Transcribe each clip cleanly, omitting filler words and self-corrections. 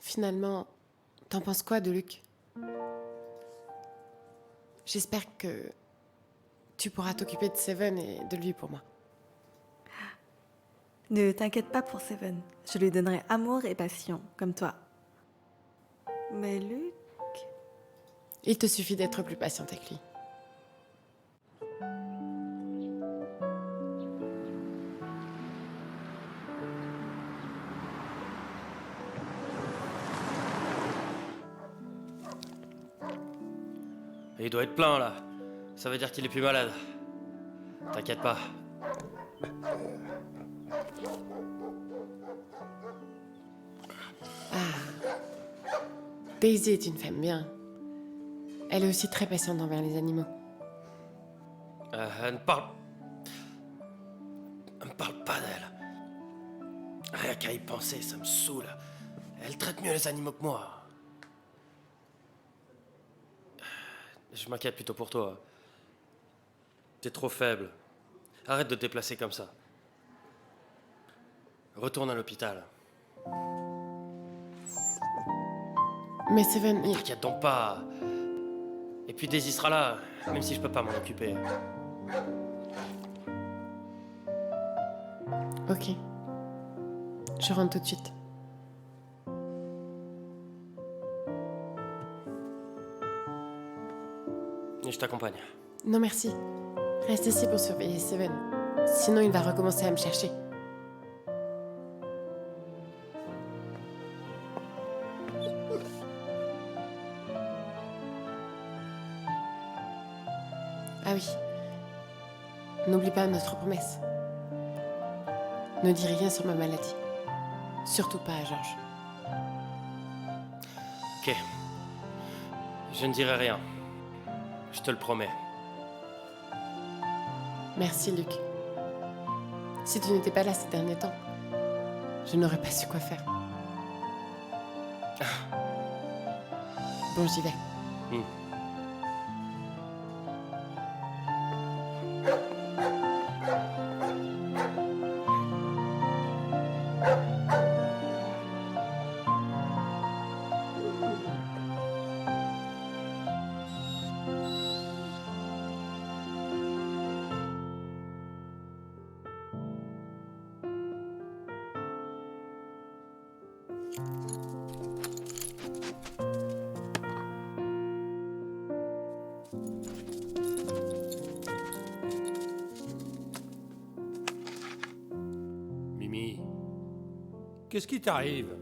Finalement, t'en penses quoi de Luc? J'espère que tu pourras t'occuper de Seven et de lui pour moi. Ne t'inquiète pas pour Seven. Je lui donnerai amour et passion, comme toi. Mais Luc... Il te suffit d'être plus patiente avec lui. Il doit être plein là. Ça veut dire qu'il est plus malade. T'inquiète pas. Daisy est une femme bien. Elle est aussi très patiente envers les animaux. Elle ne parle... Elle me parle pas d'elle. Rien qu'à y penser, ça me saoule. Elle traite mieux les animaux que moi. Je m'inquiète plutôt pour toi. T'es trop faible. Arrête de te déplacer comme ça. Retourne à l'hôpital. Mais Seven, T'inquiète donc pas. Et puis Daisy sera là, même si je peux pas m'en occuper. Ok. Je rentre tout de suite. Et je t'accompagne. Non merci. Reste ici pour surveiller Seven. Sinon il va recommencer à me chercher. Ah oui. N'oublie pas notre promesse. Ne dis rien sur ma maladie. Surtout pas à Georges. Ok. Je ne dirai rien. Je te le promets. Merci Luc. Si tu n'étais pas là ces derniers temps, je n'aurais pas su quoi faire. Bon, j'y vais. Mimi, qu'est-ce qui t'arrive?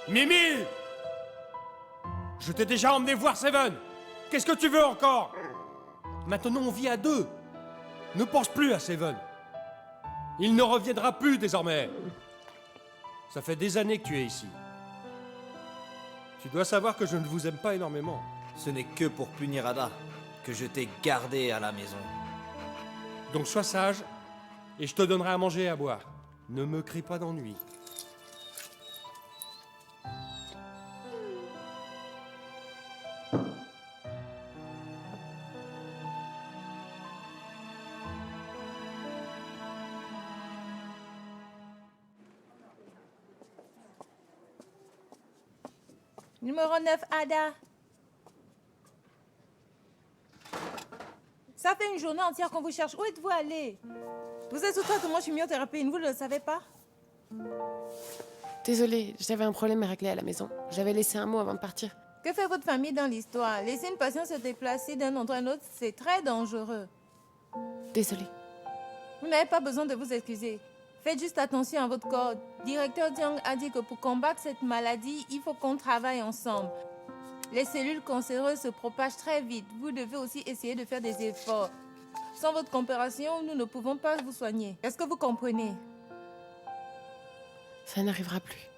Mimi! Je t'ai déjà emmené voir Seven. Qu'est-ce que tu veux encore? Maintenant on vit à deux. Ne pense plus à Seven. Il ne reviendra plus désormais. Ça fait des années que tu es ici. Tu dois savoir que je ne vous aime pas énormément. Ce n'est que pour punir Ada que je t'ai gardé à la maison. Donc sois sage et je te donnerai à manger et à boire. Ne me crie pas d'ennui. Numéro 9, Ada. Ça fait une journée entière qu'on vous cherche. Où êtes-vous allé? Vous êtes sous traitement chimiothérapie, vous ne le savez pas? Désolée, j'avais un problème à régler à la maison. J'avais laissé un mot avant de partir. Que fait votre famille dans l'histoire? Laisser une patiente se déplacer d'un endroit à un autre, c'est très dangereux. Désolée. Vous n'avez pas besoin de vous excuser. Faites juste attention à votre corps. Directeur Diang a dit que pour combattre cette maladie, il faut qu'on travaille ensemble. Les cellules cancéreuses se propagent très vite. Vous devez aussi essayer de faire des efforts. Sans votre coopération, nous ne pouvons pas vous soigner. Est-ce que vous comprenez? Ça n'arrivera plus.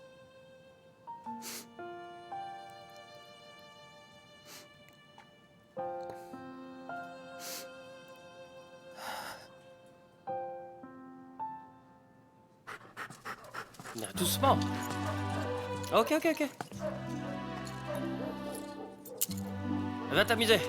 Doucement. Ok. Va t'amuser.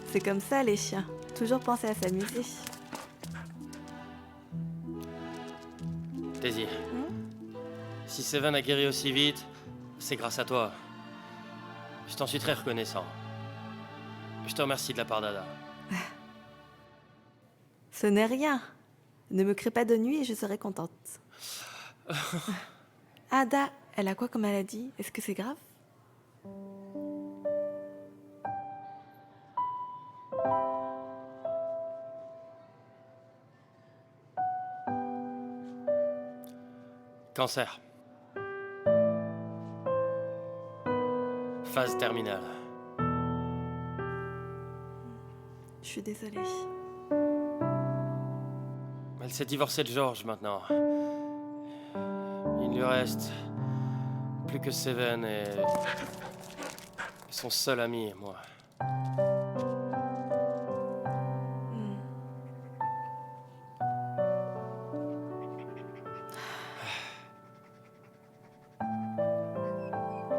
C'est comme ça les chiens, toujours penser à s'amuser. Daisy, si Seven a guéri aussi vite, c'est grâce à toi. Je t'en suis très reconnaissant. Je te remercie de la part d'Ada. Ce n'est rien. Ne me crée pas de nuit et je serai contente. Ada, elle a quoi comme maladie? Est-ce que c'est grave? Cancer. Phase terminale. Je suis désolée. Elle s'est divorcée de George maintenant. Il ne lui reste plus que Seven et son seul ami, moi.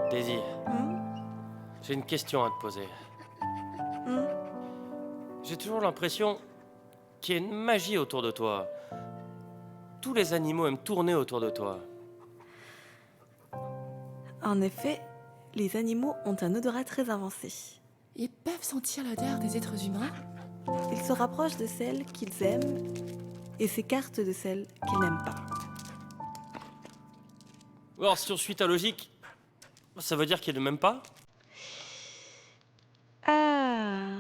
Daisy, j'ai une question à te poser. J'ai toujours l'impression qu'il y a une magie autour de toi. Tous les animaux aiment tourner autour de toi. En effet, les animaux ont un odorat très avancé. Ils peuvent sentir l'odeur des êtres humains? Ils se rapprochent de celles qu'ils aiment et s'écartent de celles qu'ils n'aiment pas. Alors, si on suit ta logique, ça veut dire qu'ils ne m'aiment pas? Ah,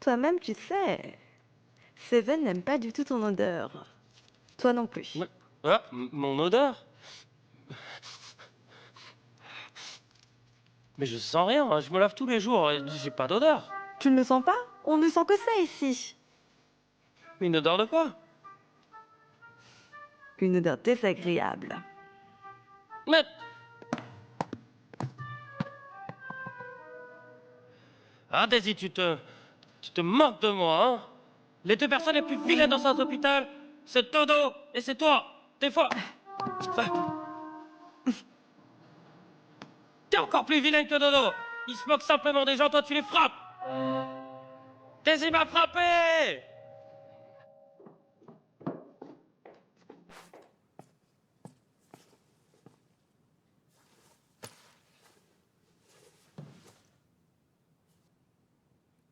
toi-même tu sais. Seven n'aime pas du tout ton odeur. Toi non plus. Ouais. Ah, mon odeur? Mais je sens rien, hein. Je me lave tous les jours, et j'ai pas d'odeur. Tu ne le sens pas? On ne sent que ça ici. Mais une odeur de quoi? Une odeur désagréable. Mais... Ah, Daisy, tu te moques de moi, hein? Les deux personnes les plus vilaines dans cet hôpital, c'est Dodo et c'est toi. Des fois... T'es encore plus vilain que Dodo. Ils se moquent simplement des gens, toi tu les frappes. Daisy m'a frappé!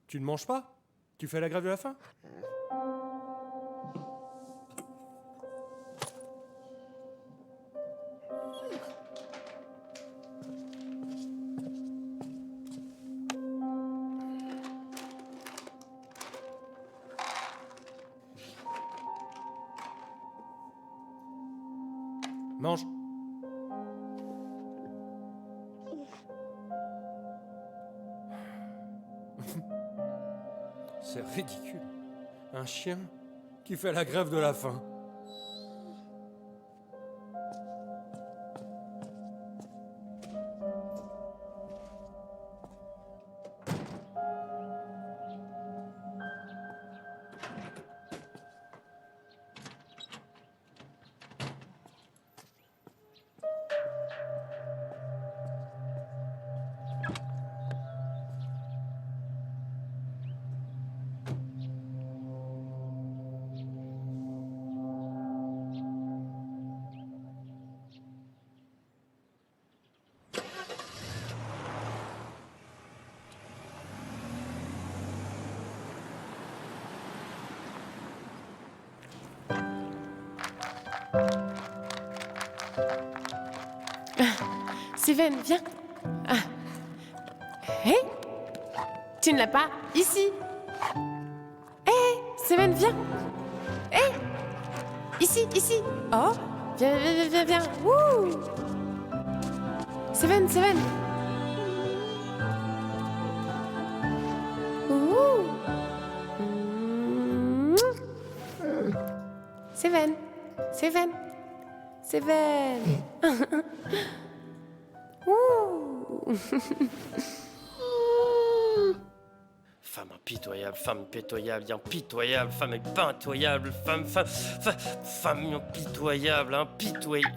Tu ne manges pas? Tu fais la grève de la faim? Mange. C'est ridicule. Un chien qui fait la grève de la faim. Seven, viens. Ah. Hé, tu ne l'as pas ici. Hé, Seven, viens. Hé, ici, ici. Oh, viens, viens, viens, viens. Wouh. Seven, Seven. Ouh. Seven, Seven, Seven. Ouh. Femme impitoyable, femme impitoyable, femme impitoyable, femme impitoyable, impitoyable.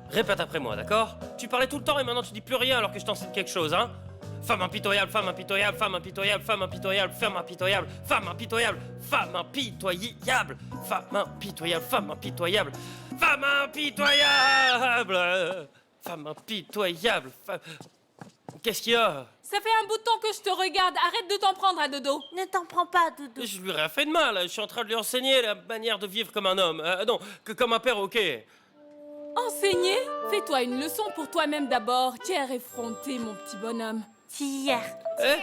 Répète après moi, d'accord? Tu parlais tout le temps et maintenant tu dis plus rien alors que je t'enseigne quelque chose, hein? Femme impitoyable, femme impitoyable, femme impitoyable, femme impitoyable, femme impitoyable, femme impitoyable, femme impitoyable, femme impitoyable, femme impitoyable, femme impitoyable, femme impitoyable, femme... Qu'est-ce qu'il y a? Ça fait un bout de temps que je te regarde. Arrête de t'en prendre à Dodo. Ne t'en prends pas, Dodo. Je lui ai rien fait de mal, je suis en train de lui enseigner la manière de vivre comme un homme. Non, que comme un père, ok. Enseigner? Fais-toi une leçon pour toi-même d'abord. Tu es effronté, mon petit bonhomme. Tiens. Eh?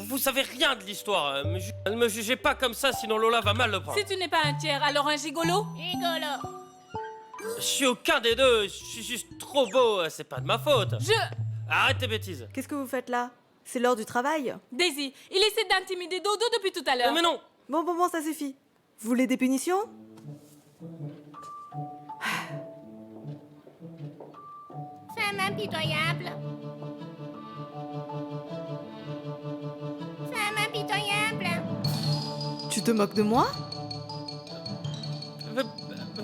Vous savez rien de l'histoire. Ne me jugez pas comme ça, sinon Lola va mal le prendre. Si tu n'es pas un tiers, alors un gigolo? Rigolo. Je suis aucun des deux, je suis juste trop beau, c'est pas de ma faute. Arrête tes bêtises. Qu'est-ce que vous faites là? C'est l'heure du travail. Daisy, il essaie d'intimider Dodo depuis tout à l'heure. Mais non. Bon, ça suffit. Vous voulez des punitions? Femme impitoyable. Femme impitoyable. Tu te moques de moi?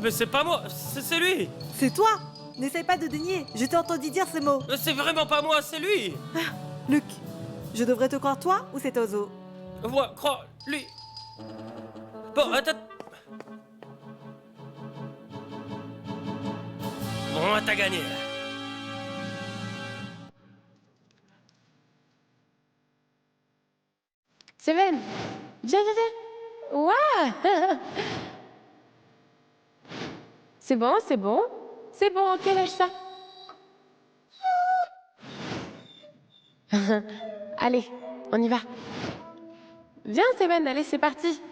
Mais c'est pas moi, c'est lui. C'est toi! N'essaye pas de dénier, je t'ai entendu dire ces mots. C'est vraiment pas moi, c'est lui. Luc, je devrais te croire toi ou cet oiseau? Moi, crois, lui. Bon, attends. Bon, t'as gagné. Seven, viens. Ouah. C'est bon. C'est bon, ok, lâche ça. Allez, on y va. Viens, Seven, allez, c'est parti.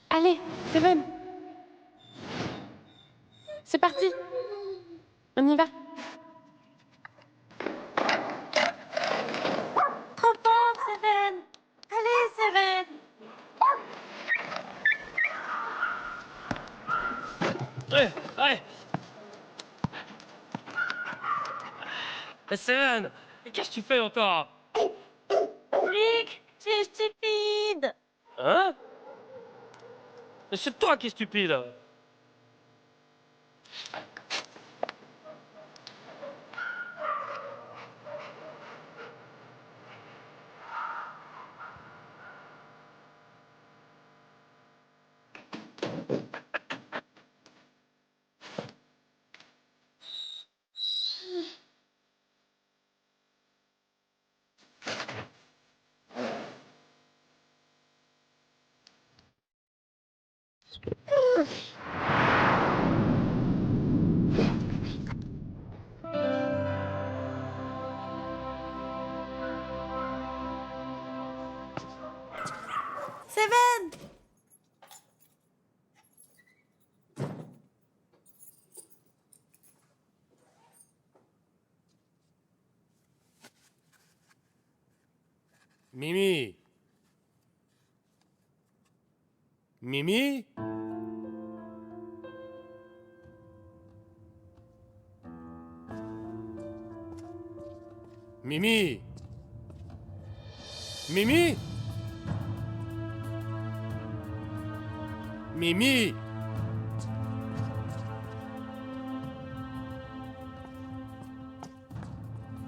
Allez, Seven. C'est parti. On y va. Trop fort, Seven. Allez, Seven. Ouais. Seven, qu'est-ce que tu fais encore? Luc, tu es stupide. Hein? C'est toi qui es stupide. Seven. Mimi. Mimi? Mimi? Mimi? Mimi?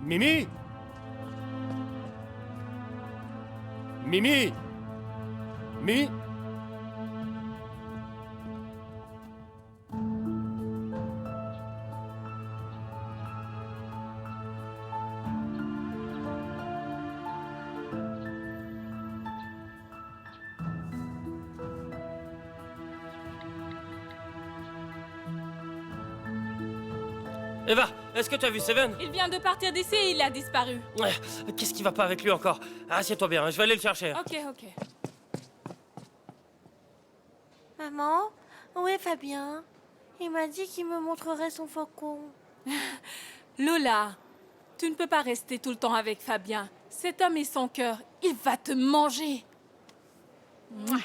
Mimi? Mimi? Mimi? Eva, est-ce que tu as vu Seven? Il vient de partir d'ici et il a disparu. Ouais, qu'est-ce qui va pas avec lui encore? Assieds-toi bien, je vais aller le chercher. Ok. Maman, où est Fabien? Il m'a dit qu'il me montrerait son faucon. Lola, tu ne peux pas rester tout le temps avec Fabien. Cet homme est sans cœur. Il va te manger. Mouah.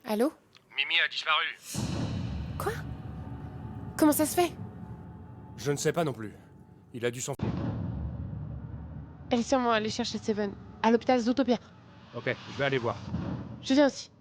Allô? Mimi a disparu. Quoi? Comment ça se fait? Je ne sais pas non plus. Il a dû s'en... Laissez-moi aller chercher Seven. À l'hôpital Zootopia. Ok, je vais aller voir. Je viens aussi.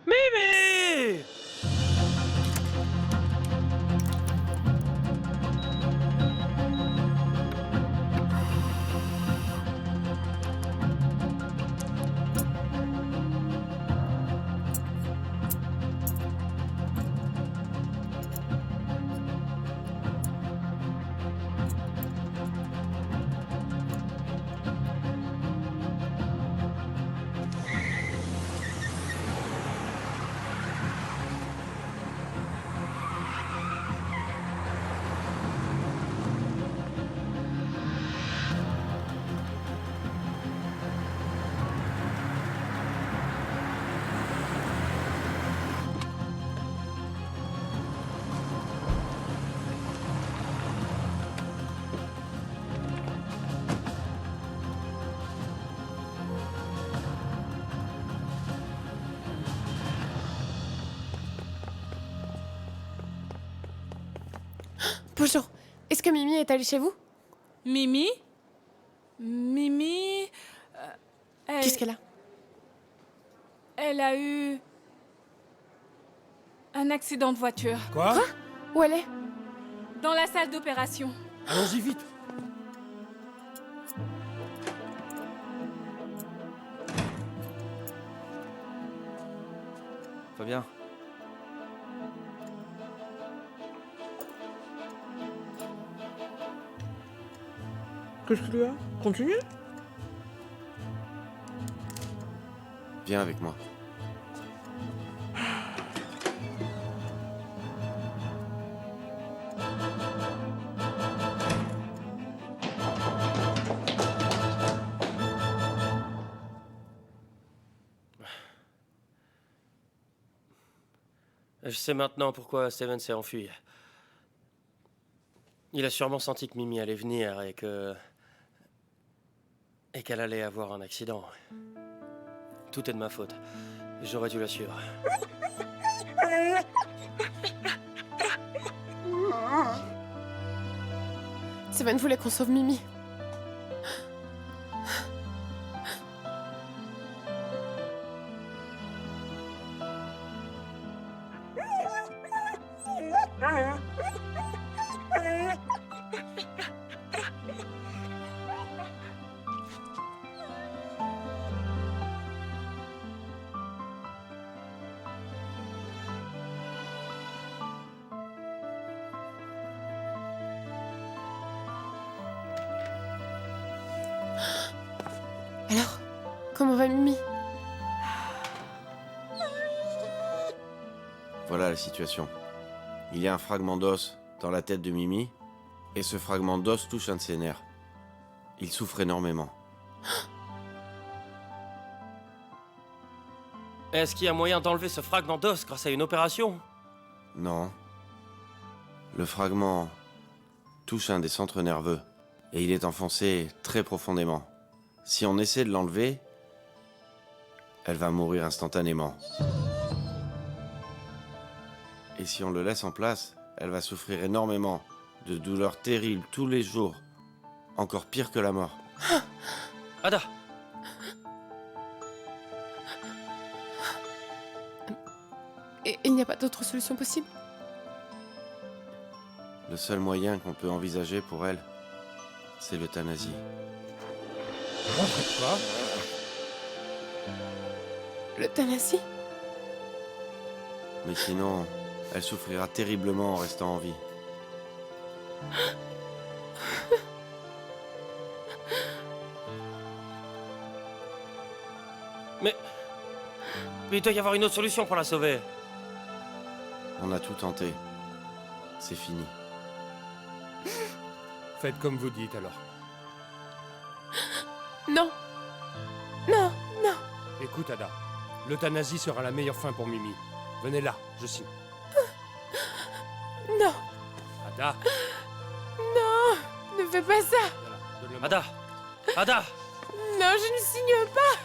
Mimi! Bonjour. Est-ce que Mimi est allée chez vous? Mimi? Mimi... Qu'est-ce qu'elle a? Elle a eu... un accident de voiture. Quoi? Où elle est? Dans la salle d'opération. Allons-y vite. Fabien. Qu'est-ce qu'il y a? Continue. Viens avec moi. Je sais maintenant pourquoi Steven s'est enfui. Il a sûrement senti que Mimi allait venir et qu'elle allait avoir un accident. Tout est de ma faute. J'aurais dû la suivre. Seven voulait qu'on sauve Mimi. Alors, comment va Mimi? Voilà la situation. Il y a un fragment d'os dans la tête de Mimi, et ce fragment d'os touche un de ses nerfs. Il souffre énormément. Est-ce qu'il y a moyen d'enlever ce fragment d'os grâce à une opération? Non. Le fragment touche un des centres nerveux, et il est enfoncé très profondément. Si on essaie de l'enlever, elle va mourir instantanément. Et si on le laisse en place, elle va souffrir énormément, de douleurs terribles tous les jours. Encore pire que la mort. Ada, Et il n'y a pas d'autre solution possible? Le seul moyen qu'on peut envisager pour elle, c'est l'euthanasie. Quoi? L'euthanasie? Mais sinon, elle souffrira terriblement en restant en vie. mais il doit y avoir une autre solution pour la sauver. On a tout tenté. C'est fini. Faites comme vous dites alors. Non. Non, non. Écoute, Ada, l'euthanasie sera la meilleure fin pour Mimi. Venez là, je signe. Non, Ada, non. Ne fais pas ça. voilà, donne-le-moi. Ada, Ada, Non, je ne signe pas.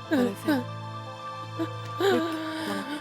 On va le faire. Luc, voilà.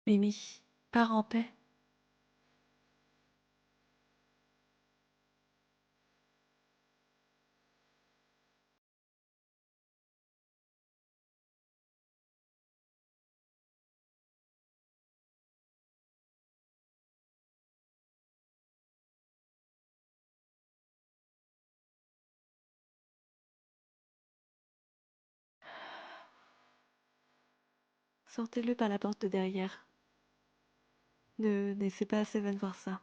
Mimi, pars en paix. Sortez-le par la porte de derrière. Ne laissez pas Seven voir ça.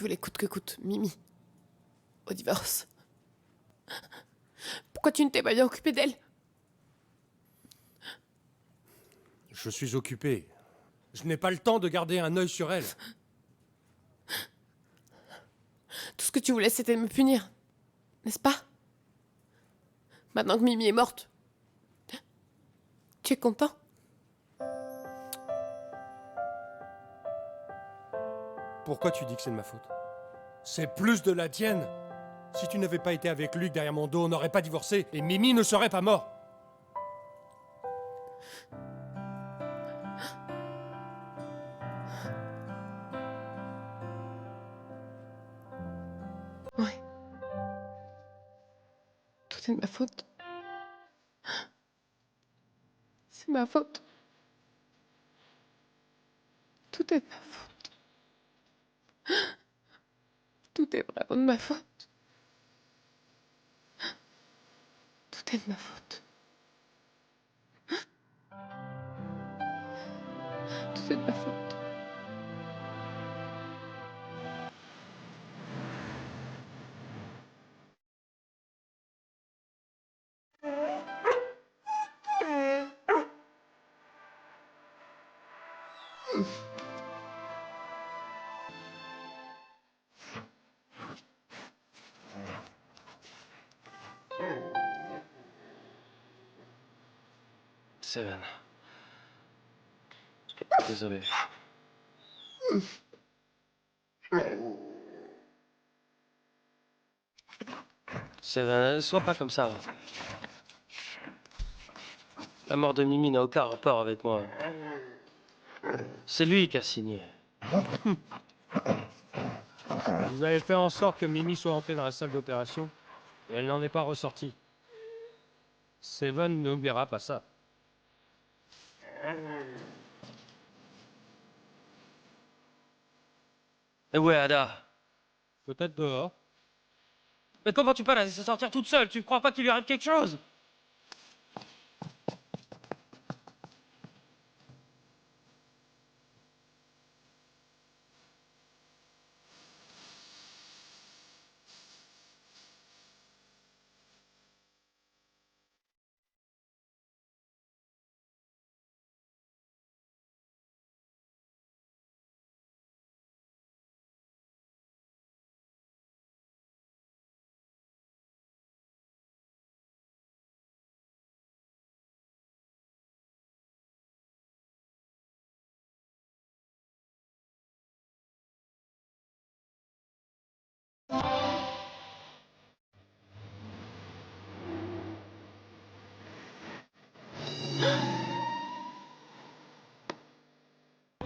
tu voulais coûte que coûte, Mimi, au divorce? Pourquoi tu ne t'es pas bien occupé d'elle? Je suis occupé. Je n'ai pas le temps de garder un œil sur elle. Tout ce que tu voulais, c'était de me punir, n'est-ce pas? Maintenant que Mimi est morte, tu es content? Pourquoi tu dis que c'est de ma faute? C'est plus de la tienne. Si tu n'avais pas été avec Luc derrière mon dos, on n'aurait pas divorcé et Mimi ne serait pas mort. Ouais. Tout est de ma faute. C'est ma faute. Tout est de ma faute. Tout est vraiment de ma faute. Tout est de ma faute. Tout est de ma faute. Seven. Désolé. Seven, sois pas comme ça. La mort de Mimi n'a aucun rapport avec moi. C'est lui qui a signé. Vous avez fait en sorte que Mimi soit entrée dans la salle d'opération et elle n'en est pas ressortie. Seven n'oubliera pas ça. Et où est Ada? Peut-être dehors. Mais comment tu peux la laisser sortir toute seule? Tu crois pas qu'il lui arrive quelque chose?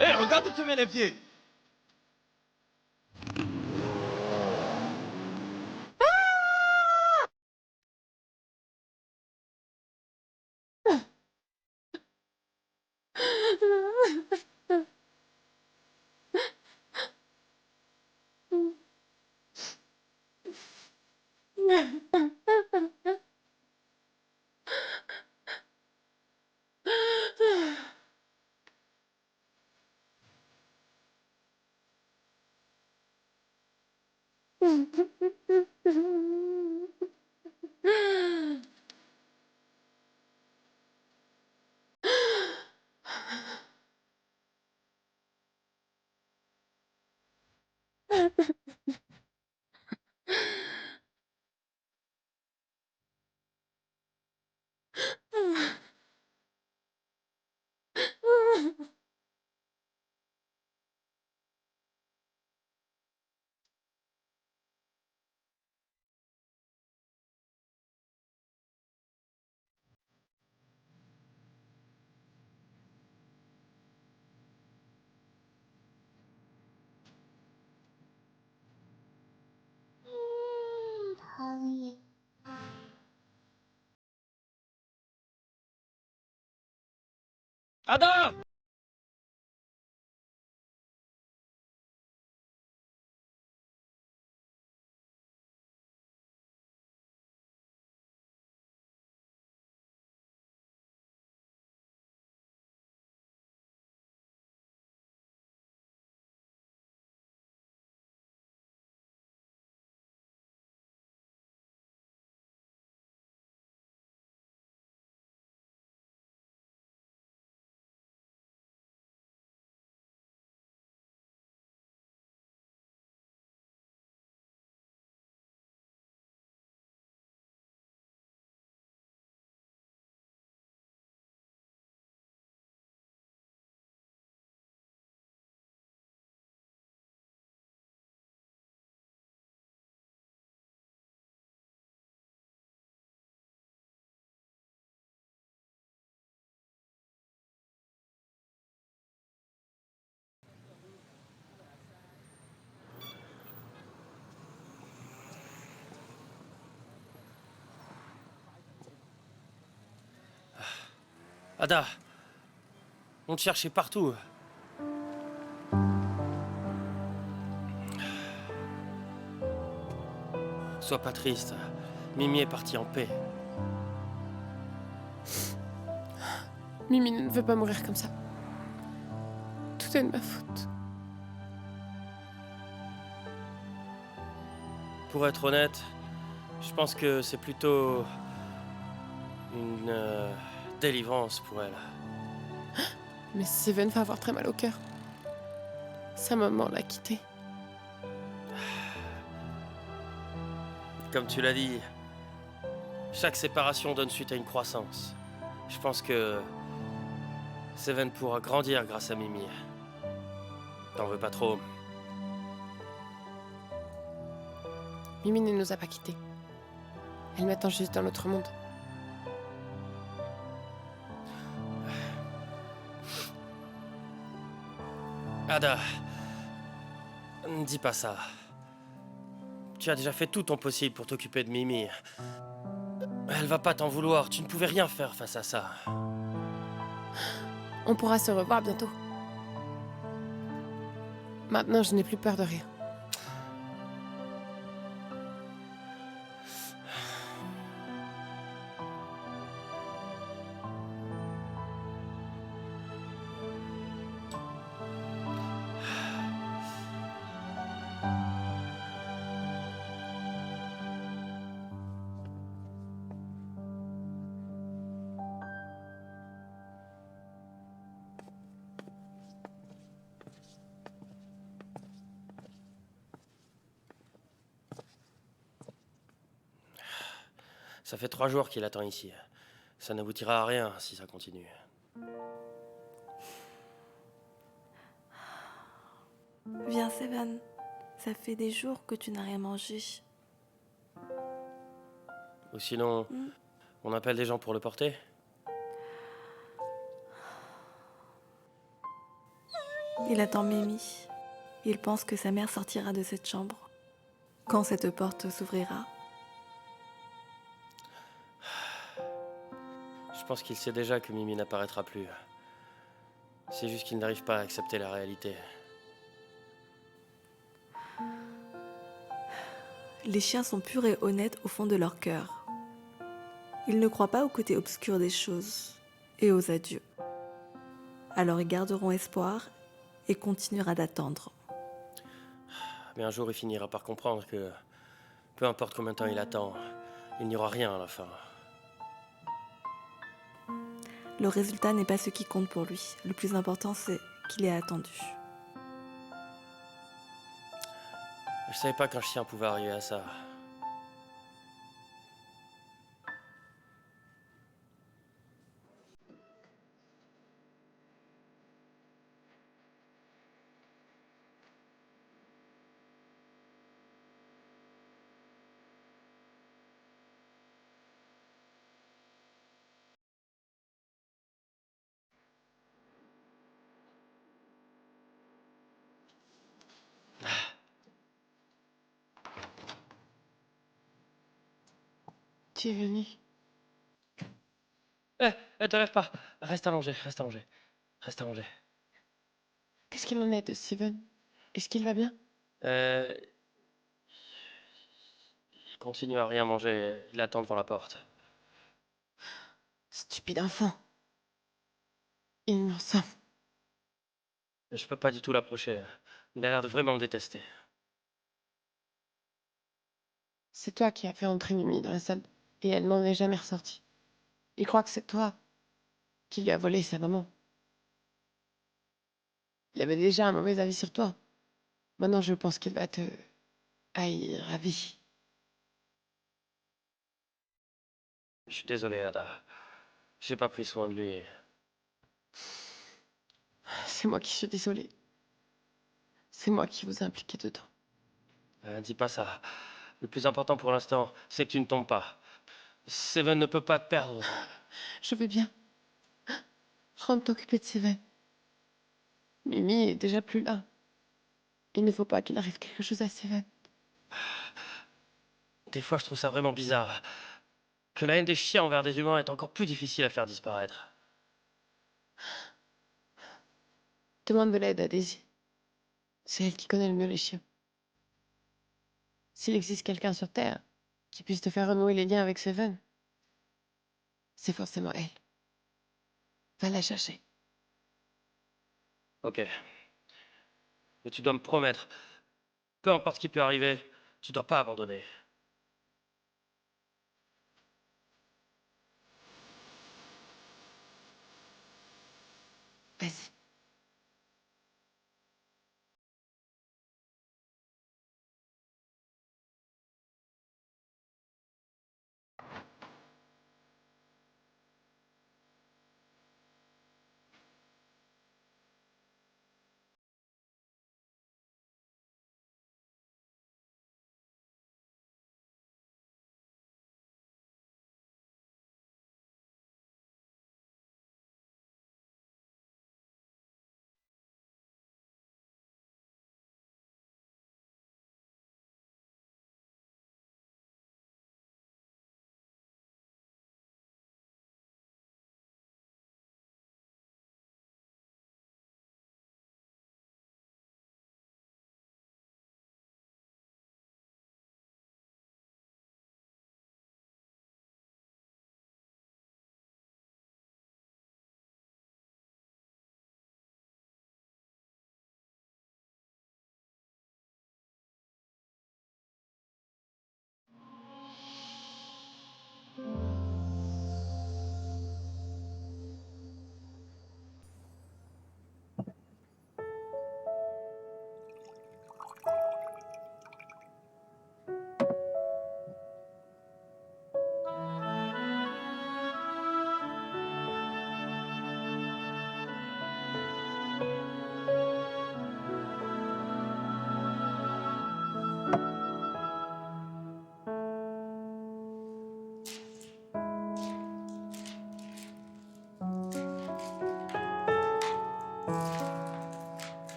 Hé, regarde où tu mets les pieds. Ada! Ada, on te cherchait partout. Sois pas triste. Mimi est partie en paix. Mimi ne veut pas mourir comme ça. Tout est de ma faute. Pour être honnête, je pense que c'est plutôt une délivrance pour elle. Mais Seven va avoir très mal au cœur. Sa maman l'a quitté. Comme tu l'as dit, chaque séparation donne suite à une croissance. Je pense que Seven pourra grandir grâce à Mimi. T'en veux pas trop? Mimi ne nous a pas quittés. Elle m'attend juste dans l'autre monde. Ada, ne dis pas ça. Tu as déjà fait tout ton possible pour t'occuper de Mimi. Elle va pas t'en vouloir, tu ne pouvais rien faire face à ça. On pourra se revoir bientôt. Maintenant, je n'ai plus peur de rien. Ça fait 3 jours qu'il attend ici. Ça n'aboutira à rien si ça continue. Viens, Seven. Ça fait des jours que tu n'as rien mangé. Ou sinon, on appelle des gens pour le porter? Il attend Mimi. Il pense que sa mère sortira de cette chambre. Quand cette porte s'ouvrira, Je pense qu'il sait déjà que Mimi n'apparaîtra plus. C'est juste qu'il n'arrive pas à accepter la réalité. les chiens sont purs et honnêtes au fond de leur cœur. Ils ne croient pas au côté obscur des choses et aux adieux. Alors ils garderont espoir et continuera d'attendre. Mais un jour, il finira par comprendre que, peu importe combien de temps il attend, il n'y aura rien à la fin. Le résultat n'est pas ce qui compte pour lui. Le plus important, c'est qu'il ait attendu. Je savais pas qu'un chien pouvait arriver à ça. Tu es venu. Te lève pas. Reste allongé, reste allongé. Reste allongé. Qu'est-ce qu'il en est de Steven? Est-ce qu'il va bien? Il continue à rien manger. Il attend devant la porte. Stupide enfant. Il m'en sort. Je peux pas du tout l'approcher. Il a l'air de vraiment le détester. C'est toi qui as fait entrer Mimi dans la salle et elle n'en est jamais ressortie. Il croit que c'est toi qui lui as volé sa maman. Il avait déjà un mauvais avis sur toi. Maintenant, je pense qu'il va te haïr à vie. Je suis désolé, Ada. J'ai pas pris soin de lui. C'est moi qui suis désolée. C'est moi qui vous ai impliqué dedans. Dis pas ça. Le plus important pour l'instant, c'est que tu ne tombes pas. Seven ne peut pas te perdre. Je vais bien. Rentre t'occuper de Seven. Mimi est déjà plus là. Il ne faut pas qu'il arrive quelque chose à Seven. Des fois, je trouve ça vraiment bizarre. Que la haine des chiens envers des humains est encore plus difficile à faire disparaître. Demande de l'aide à Daisy. C'est elle qui connaît le mieux les chiens. S'il existe quelqu'un sur Terre qui puisse te faire renouer les liens avec Seven, c'est forcément elle. Va la chercher. Ok. Mais tu dois me promettre, peu importe ce qui peut arriver, tu dois pas abandonner. Vas-y.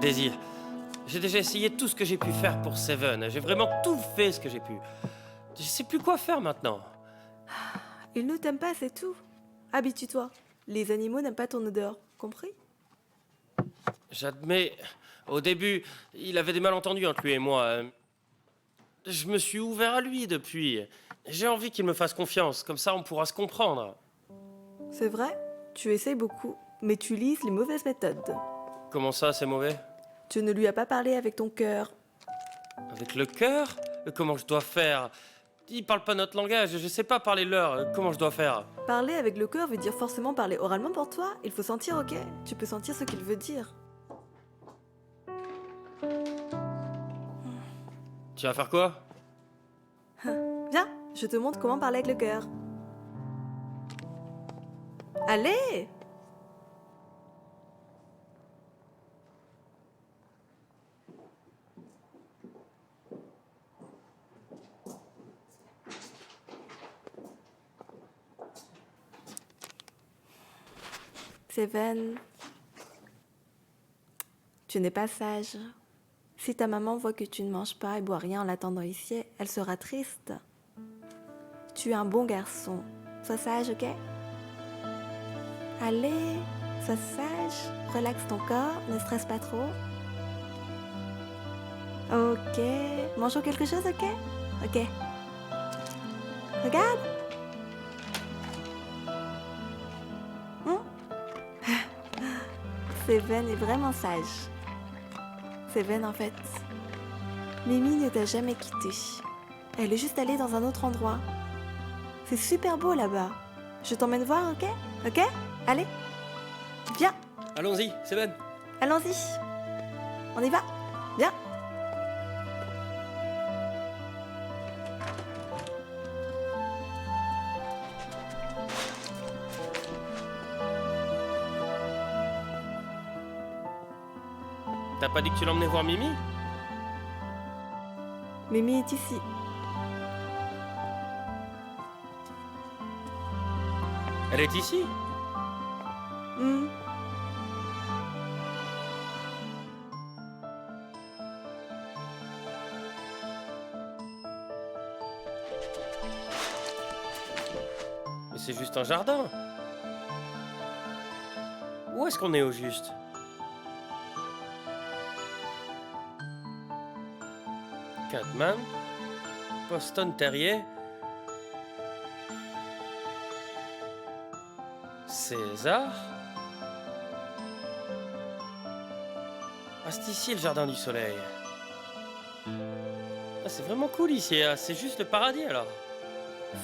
Daisy, j'ai déjà essayé tout ce que j'ai pu faire pour Seven. J'ai vraiment tout fait ce que j'ai pu. Je sais plus quoi faire maintenant. Il ne t'aime pas, c'est tout. Habitue-toi. Les animaux n'aiment pas ton odeur, compris? J'admets, au début, il avait des malentendus entre lui et moi. Je me suis ouvert à lui depuis. J'ai envie qu'il me fasse confiance, comme ça on pourra se comprendre. C'est vrai, tu essayes beaucoup, mais tu lises les mauvaises méthodes. Comment ça, c'est mauvais? Tu ne lui as pas parlé avec ton cœur. Avec le cœur? Comment je dois faire? Il parle pas notre langage, je sais pas parler leur. Comment je dois faire? Parler avec le cœur veut dire forcément parler oralement pour toi. Il faut sentir, ok? Tu peux sentir ce qu'il veut dire. Tu vas faire quoi? Viens, je te montre comment parler avec le cœur. Allez! Seven, tu n'es pas sage. Si ta maman voit que tu ne manges pas et bois rien en l'attendant ici, elle sera triste. Tu es un bon garçon. Sois sage, ok? Allez, sois sage. Relaxe ton corps, ne stresse pas trop. Ok. Mangeons quelque chose, ok? Ok. Regarde. Seven est vraiment sage. Seven, en fait, Mimi ne t'a jamais quitté. Elle est juste allée dans un autre endroit. C'est super beau là-bas. Je t'emmène voir, ok? Ok? Allez, viens, Allons-y, Seven. allons-y. On y va? Viens. T'as pas dit que tu l'emmenais voir Mimi? Mimi est ici. Elle est ici? Hmm. Mais c'est juste un jardin. Où est-ce qu'on est au juste? Catman, Boston Terrier, César. Ah, c'est ici le jardin du soleil. Ah, c'est vraiment cool ici, hein. C'est juste le paradis alors.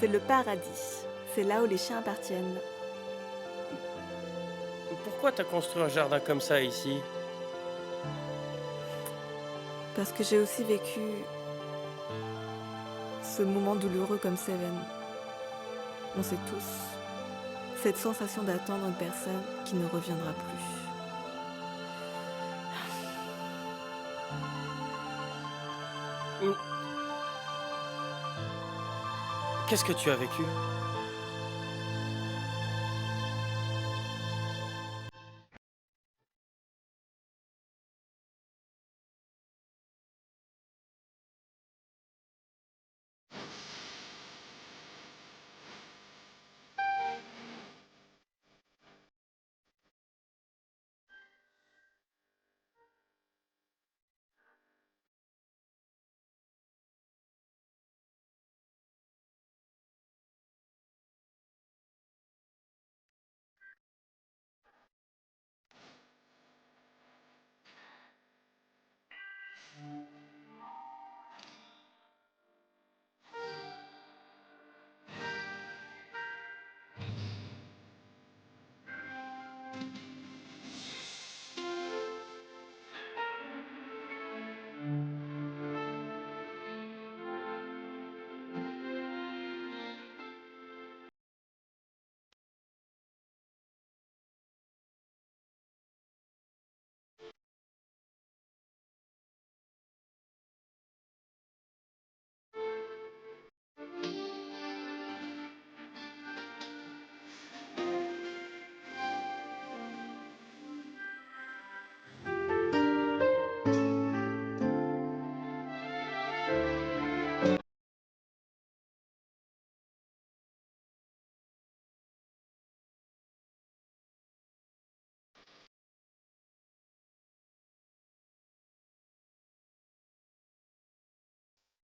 C'est le paradis. C'est là où les chiens appartiennent. Pourquoi t'as construit un jardin comme ça ici? Parce que j'ai aussi vécu ce moment douloureux comme Seven. On sait tous. Cette sensation d'attendre une personne qui ne reviendra plus. Qu'est-ce que tu as vécu?